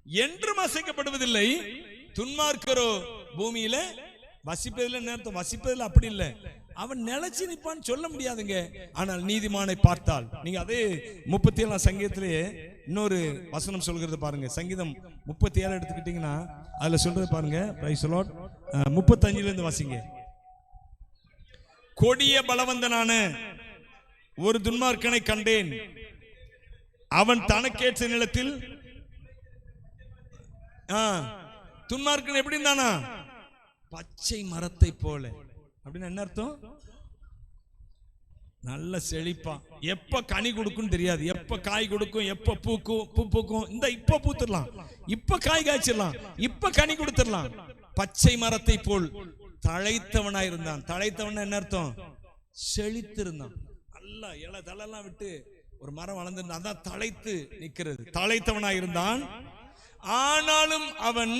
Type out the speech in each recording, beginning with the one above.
என்றும் அசைக்கப்படுவதில்லை. துன்மார்க்கரோ பூமியில வசிப்பதில் நேரத்தை வசிப்பதில் அப்படி இல்லை, அவன் நிலைச்சு நிப்பான்னு சொல்ல முடியாதுங்க. ஆனால் நீதிமானை பார்த்தால், நீங்க அதே 37 சங்கீதத்திலேயே இன்னொரு வசனம் சொல்கிறது பாருங்க. சங்கீதம் 37 எடுத்துக்கிட்டீங்கன்னா அதுல சொல்றது பாருங்க. Praise the Lord. 35 இருந்து வாசிங்க. கொடிய பலவந்தனான ஒரு துன்மார்க்கனை கண்டேன், அவன் தனக்கேற்ற நிலத்தில். துன்மார்க்கன் எப்படி இருந்தானா? பச்சை மரத்தை போல. அப்படின்னு என்ன அர்த்தம்? நல்ல செழிப்பா, எப்ப கனி கொடுக்கும் தெரியாது, எப்ப காய் கொடுக்கும், எப்ப பூக்கும். இந்த இப்ப பூத்துடலாம், இப்ப காய் காய்ச்சிடலாம், இப்ப கனி கொடுத்துடலாம். பச்சை மரத்தை போல் தழைத்தவனாயிருந்தான். தழைத்தவன் என்ன அர்த்தம்? செழித்திருந்தான். நல்லா இலை தளெல்லாம் விட்டு ஒரு மரம் வளர்ந்திருந்தான், அதான் தழைத்து நிற்கிறது. தழைத்தவனாயிருந்தான். ஆனாலும் அவன்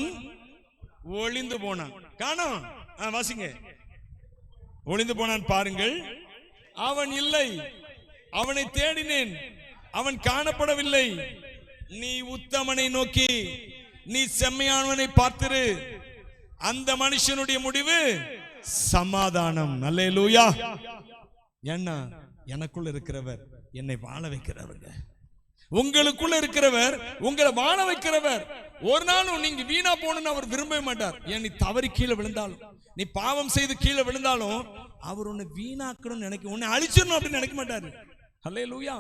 ஒளிந்து போனான். காணோம். வாசிங்க. ஒளிந்து போனான் பாருங்கள். அவன் இல்லை, அவனை தேடினேன், அவன் காணப்படவில்லை. நீ உத்தமனை நோக்கி, நீ செம்மையானவனை பார்த்திரு, அந்த மனுஷனுடைய முடிவு சமாதானம். அல்லேலூயா. ஏன்னா எனக்குள்ள இருக்கிறவர் என்னை வாழ வைக்கிறவங்க. உங்களுக்குள்ள இருக்கிறவர் உங்களை வாழ வைக்கிறவர். ஒரு நாளும் நீங்க வீணா போகணும்னு அவர் விரும்பவே மாட்டார். ஏன் நீ தவறி கீழே விழுந்தாலும், நீ பாவம் செய்து கீழே விழுந்தாலும் அவர் உன்னை வீணாக்கணும்னு நினைக்க, உன்னை அழிச்சிடணும் அப்படின்னு நினைக்க மாட்டாரு. அல்லேலூயா.